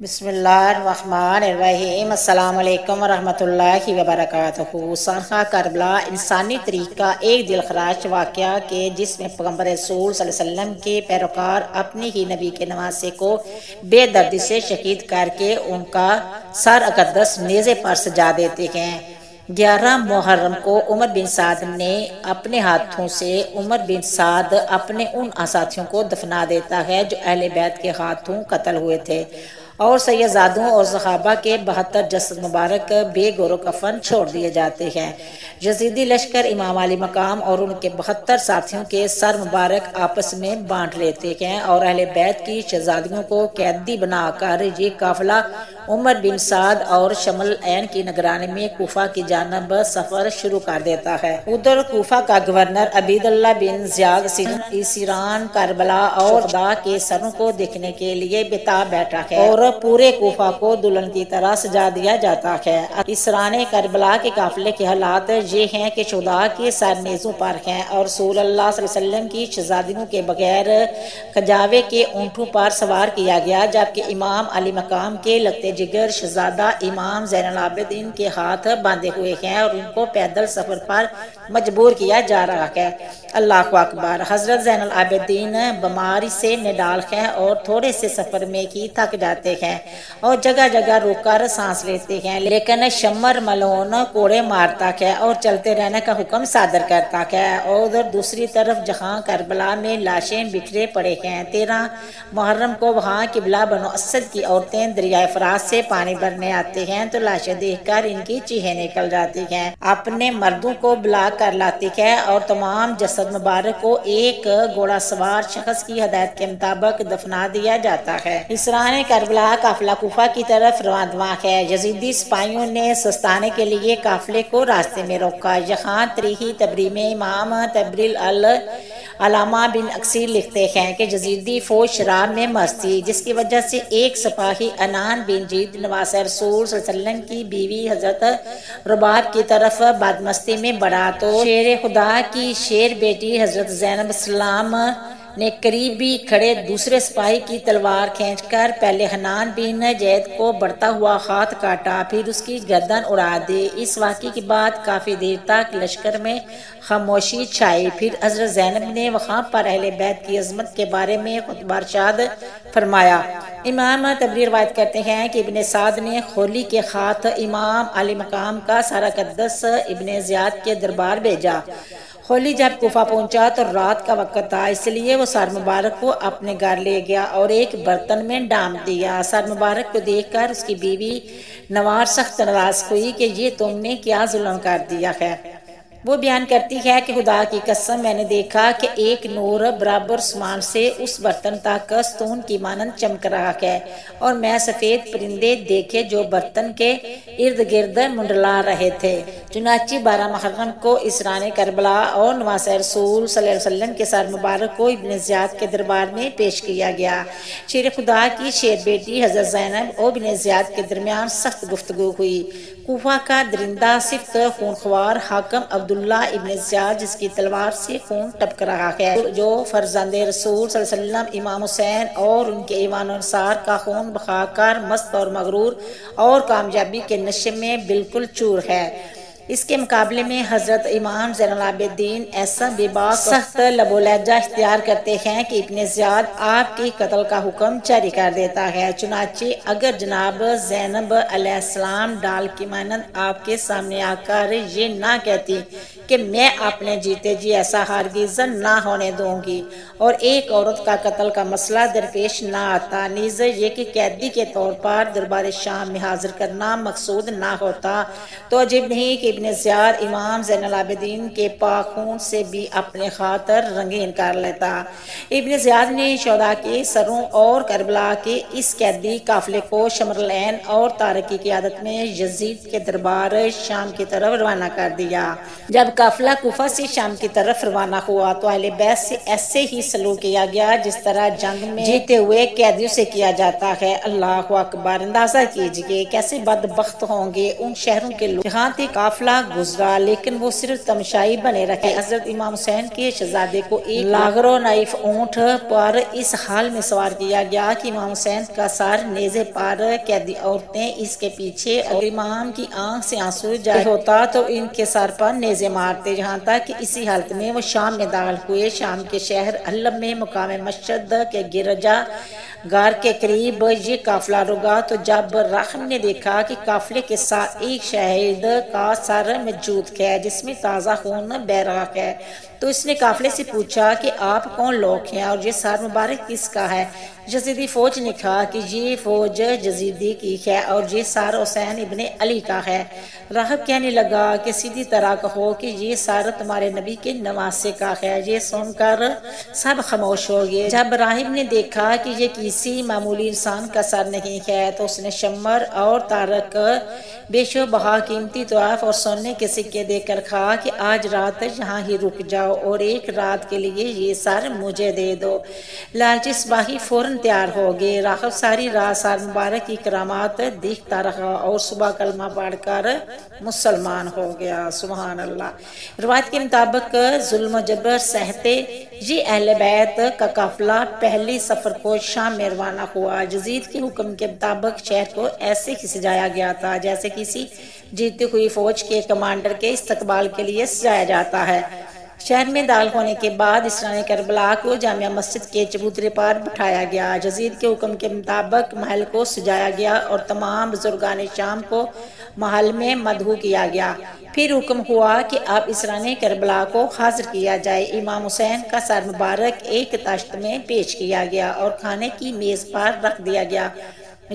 بسم اللہ الرحمن الرحیم۔ السلام علیکم ورحمۃ اللہ وبرکاتہ۔ سانحہ کربلا انسانی تاریخ کا ایک دل خراش واقعہ کہ جس میں پیغمبر رسول صلی اللہ علیہ وسلم کے پیروکار اپنے ہی نبی کے نواسے کو بے دردی سے شہید کر کے ان کا سر اقدس نیزے پر سجا دیتے ہیں۔ 11 محرم کو عمر بن سعد نے اپنے ہاتھوں سے عمر بن سعد اپنے ان ساتھیوں کو دفنا دیتا ہے جو اہل بیت کے ہاتھوں قتل ہوئے تھے، اور سیدزادوں اور صحابہ کے 72 جسد مبارک بے گور و کفن چھوڑ دیے جاتے ہیں۔ یزیدی لشکر امام علی مقام اور ان کے 72 ساتھیوں کے سر مبارک آپس میں بانٹ لیتے ہیں، اور اہل بیت کی شہزادیوں کو قیدی بنا کر یہ قافلہ عمر بن سعد اور شمل عین کی نگرانی میں کوفہ کی جانب سفر شروع کر دیتا ہے۔ ادھر کوفہ کا گورنر عبید اللہ بن زیاد اسیران کربلا اور خدا کے سروں کو دیکھنے کے لیے بےتاب بیٹھا ہے، اور پورے کوفہ کو دلہن کی طرح سجا دیا جاتا ہے۔ اسران کربلا کے قافلے کے حالات یہ ہیں کہ شہداء کے سر نیزوں پر ہیں، اور رسول اللہ صلی اللہ علیہ وسلم کی شہزادیوں کے بغیر کجاوے کے اونٹوں پر سوار کیا گیا، جبکہ امام علی مقام کے لگتے جگر شہزادہ امام زین العابدین کے ہاتھ باندھے ہوئے ہیں، اور ان کو پیدل سفر پر مجبور کیا جا رہا ہے۔ اللہ اکبر۔ حضرت زین العابدین بیماری سے نڈال ہیں اور تھوڑے سے سفر میں ہی تھک جاتے ہیں اور جگہ جگہ رک کر سانس لیتے ہیں، لیکن شمر ملون کوڑے مارتا ہے اور چلتے رہنے کا حکم صادر کرتا ہے، اور ادھر دوسری طرف جہاں کربلا میں لاشیں بکھرے پڑے ہیں۔ 13 محرم کو وہاں قبلہ بنو اسد کی عورتیں دریائے فرات سے پانی بھرنے آتے ہیں تو لاشیں دیکھ کر ان کی چیخیں نکل جاتی ہیں، اپنے مردوں کو بلا کر لاتی ہے، اور تمام جسد مبارک کو ایک گھوڑا سوار شخص کی ہدایت کے مطابق دفنا دیا جاتا ہے۔ اسران کربلا قافلہ کوفہ کی طرف رواں ہے۔ یزیدی سپاہیوں نے سستانے کے لیے قافلے کو راستے میں روکا۔ یہاں تاریخی تبری میں امام تبریل علامہ بن اکثیر لکھتے ہیں کہ یزیدی فوج شراب میں مست تھی، جس کی وجہ سے ایک سپاہی عنان بن جید نواسہ رسول صلی اللہ علیہ وسلم کی بیوی حضرت رباب کی طرف بدمستی میں بڑھا تو شیر خدا کی شیر بیٹی حضرت زینب السلام نے قریبی کھڑے دوسرے سپاہی کی تلوار کھینچ کر پہلے حنان بن جید کو بڑھتا ہوا ہاتھ کاٹا، پھر اس کی گردن اڑا دی۔ اس واقعے کے بعد کافی دیر تک لشکر میں خاموشی چھائی، پھر حضرت زینب نے وہاں پر اہل بیت کی عظمت کے بارے میں خطبہ ارشاد فرمایا۔ امام تبری روایت کرتے ہیں کہ ابن سعد نے خولی کے ہاتھ امام علی مقام کا سر اقدس ابن زیاد کے دربار بھیجا۔ خولی جب کوفہ پہنچا تو رات کا وقت تھا، اس لیے وہ سر مبارک کو اپنے گھر لے گیا اور ایک برتن میں ڈانپ دیا۔ سر مبارک کو دیکھ کر اس کی بیوی نوار سخت ناراض ہوئی کہ یہ تم نے کیا ظلم کر دیا ہے۔ وہ بیان کرتی ہے کہ خدا کی قسم میں نے دیکھا کہ ایک نور برابر آسمان سے اس برتن تک ستون کی مانند چمک رہا ہے، اور میں سفید پرندے دیکھے جو برتن کے ارد گرد منڈلا رہے تھے۔ چنانچہ 12 محرم کو اسران کربلا اور نواسہ رسول صلی اللہ علیہ وسلم کے سر مبارک کو ابن زیاد کے دربار میں پیش کیا گیا۔ شیر خدا کی شیر بیٹی حضرت زینب اور ابن زیاد کے درمیان سخت گفتگو ہوئی۔ کوفہ کا درندہ صفت خونخوار حاکم عبداللہ ابن زیاد، جس کی تلوار سے خون ٹپک رہا ہے، جو فرزند رسول صلی اللہ علیہ وسلم امام حسین اور ان کے ایوان و انصار کا خون بہا کر مست اور مغرور اور کامیابی کے نشے میں بالکل چور ہے، اس کے مقابلے میں حضرت امام زین العابدین ایسا بے باک سخت لب و لہجہ اختیار کرتے ہیں کہ ابن زیاد آپ کے قتل کا حکم جاری کر دیتا ہے۔ چنانچہ اگر جناب زینب علیہ السلام ڈال کی مانند آپ کے سامنے آ کر یہ نہ کہتی کہ میں اپنے جیتے جی ایسا ہرگز نہ ہونے دوں گی، اور ایک عورت کا قتل کا مسئلہ درپیش نہ آتا، نیز یہ کہ قیدی کے طور پر دربار شام میں حاضر کرنا مقصود نہ ہوتا، تو عجیب نہیں کہ ابن زیاد امام زین العابدین کے پاک خون سے بھی اپنے خاطر رنگین کر لیتا۔ ابن زیاد نے شہداء کے سروں اور کربلا کے اس قیدی قافلے کو شمرالعین اور طارق کی قیادت میں یزید کے دربار شام کی طرف روانہ کر دیا۔ جب قافلہ کوفہ سے شام کی طرف روانہ ہوا تو اہل بیت سے ایسے ہی سلوک کیا گیا جس طرح جنگ میں جیتے ہوئے قیدیوں سے کیا جاتا ہے۔ اللہ اکبر۔ اندازہ کیجئے کیسے بدبخت ہوں گے ان شہروں کے لوگ جہاں تک قافلہ قافلہ گزرا لیکن وہ صرف تماشائی بنے رکھے۔ حضرت امام حسین کے شہزادے کو ایک لاغر و نائف اونٹ پر اس حال میں سوار کیا گیا کہ امام حسین کا سر نیزے پر، قیدی عورتیں اس کے پیچھے۔ اگر امام کی آنکھ سے آنسو جاری ہوتا تو ان کے سر پر نیزے مارتے، یہاں تک کہ اسی حالت میں وہ شام میں داخل ہوئے۔ شام کے شہر حلب میں مقام مشہد کے گرجا گھر کے قریب یہ قافلہ رکا تو جب راہب نے دیکھا کہ قافلے کے ساتھ ایک شہید کا سر موجود ہے جس میں تازہ خون بہہ رہا ہے، تو اس نے قافلے سے پوچھا کہ آپ کون لوگ ہیں اور یہ سر مبارک کس کا ہے؟ یزیدی فوج نے کہا کہ یہ فوج یزیدی کی ہے اور یہ سر حسین ابن علی کا ہے۔ راہب کہنے لگا کہ سیدھی طرح کہو کہ یہ سر تمہارے نبی کے نواسے کا ہے۔ یہ سن کر سب خاموش ہو گئے۔ جب راہب نے دیکھا کہ یہ کسی معمولی انسان کا سر نہیں ہے تو اس نے شمر اور تارک بے شو بہا قیمتی تحائف اور سونے کے سکے دے کر کہا کہ آج رات یہاں ہی رک جاؤ اور ایک رات کے لیے یہ سر مجھے دے دو۔ لالچی سپاہی فوراً تیار ہو گئے۔ راہب ساری رات سر مبارک کی کرامات دیکھتا رہا اور صبح کلمہ پڑھ کر مسلمان ہو گیا۔ سبحان اللہ۔ روایت کے مطابق ظلم و جبر سہتے یہ اہل بیت کا قافلہ پہلی سفر کو شام میں روانہ ہوا۔ یزید کے حکم کے مطابق شہر کو ایسے ہی سجایا گیا تھا جیسے کسی جیتی ہوئی فوج کے کمانڈر کے استقبال کے لیے سجایا جاتا ہے۔ شہر میں داخل ہونے کے بعد اسرائیل کربلا کو جامع مسجد کے چبوترے پر بٹھایا گیا۔ یزید کے حکم کے مطابق محل کو سجایا گیا اور تمام بزرگان شام کو محل میں مدعو کیا گیا۔ پھر حکم ہوا کہ اب اسرائیل کربلا کو حاضر کیا جائے۔ امام حسین کا سر مبارک ایک تشت میں پیش کیا گیا اور کھانے کی میز پر رکھ دیا گیا۔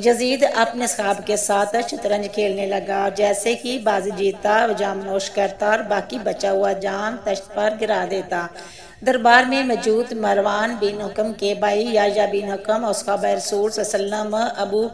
یزید اپنے اصحاب کے ساتھ شطرنج کھیلنے لگا، جیسے کہ بازی جیتا وہ جام نوش کرتا اور باقی بچا ہوا جام تشت پر گرا دیتا۔ دربار میں موجود مروان بن حکم کے بھائی یحییٰ بن حکم اور صحابہ رسول صلی اللہ علیہ وسلم ابو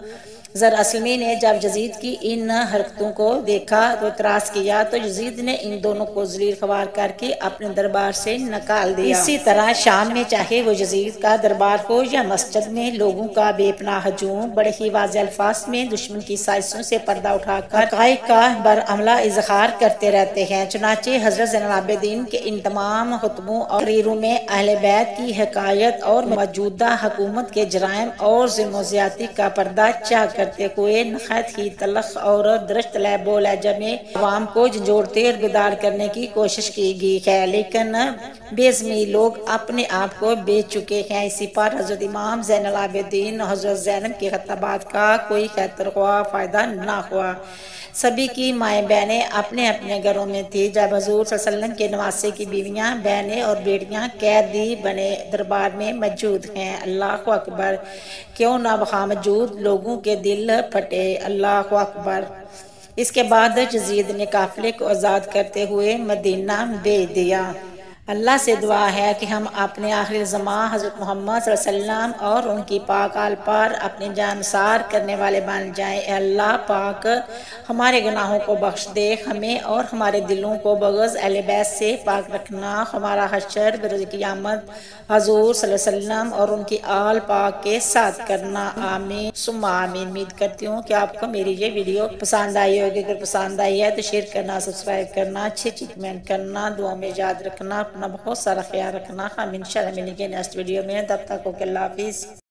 ذر اسلمی نے جب یزید کی ان حرکتوں کو دیکھا تو اعتراض کیا تو یزید نے ان دونوں کو ذلیل خوار کر کے اپنے دربار سے نکال دیا۔ اسی طرح شام میں چاہے وہ یزید کا دربار ہو یا مسجد میں لوگوں کا بے پناہ ہجوم بڑے ہی واضح الفاظ میں دشمن کی سازشوں سے پردہ اٹھا کر حقائق کا برعملہ اظہار کرتے رہتے ہیں۔ چنانچہ حضرت زین العابدین کے ان تمام خطبوں اور تقریروں میں اہل بیت کی حکایت اور موجودہ حکومت کے جرائم اور ظلم و زیادتی کا پردہ چاک کرتے ہوئے نہایت ہی تلخ اور درشت لہب و لہجہ میں عوام کو جھنجھوڑتے اور بیدار کرنے کی کوشش کی گئی ہے، لیکن بے زمین لوگ اپنے آپ کو بیچ چکے ہیں۔ اسی پر حضرت امام زین العابدین اور حضرت زینب کے خطابات کا کوئی خیر خواہ فائدہ نہ ہوا۔ سبھی کی مائیں بہنیں اپنے اپنے گھروں میں تھی۔ جب حضور صلی اللہ علیہ وسلم کے نواسے کی بیویاں، بہنیں اور بیٹیاں قیدی بنے دربار میں موجود ہیں۔ اللہ اکبر! کیوں نہ وہاں موجود لوگوں کے دل پھٹے۔ اللہ اکبر! اس کے بعد یزید نے قافلے کو آزاد کرتے ہوئے مدینہ بھیج دیا۔ اللہ سے دعا ہے کہ ہم اپنے آخری زمان حضرت محمد صلی اللہ علیہ وسلم اور ان کی پاک آل پر اپنی جان نثار کرنے والے بن جائیں۔ اے اللہ پاک ہمارے گناہوں کو بخش دے، ہمیں اور ہمارے دلوں کو بغض اہل بیت سے پاک رکھنا، ہمارا حشر بروز قیامت حضور صلی اللہ علیہ وسلم اور ان کی آل پاک کے ساتھ کرنا۔ آمین ثم آمین۔ امید کرتی ہوں کہ آپ کو میری یہ ویڈیو پسند آئی ہوگی۔ اگر پسند آئی ہے تو شیئر کرنا، سبسکرائب کرنا، اچھی کمنٹ کرنا، دعا میں یاد رکھنا، اپنا بہت سارا خیال رکھنا۔ ہم انشاءاللہ ملیں گے نیکسٹ ویڈیو میں، تب تک اوکے، اللہ حافظ۔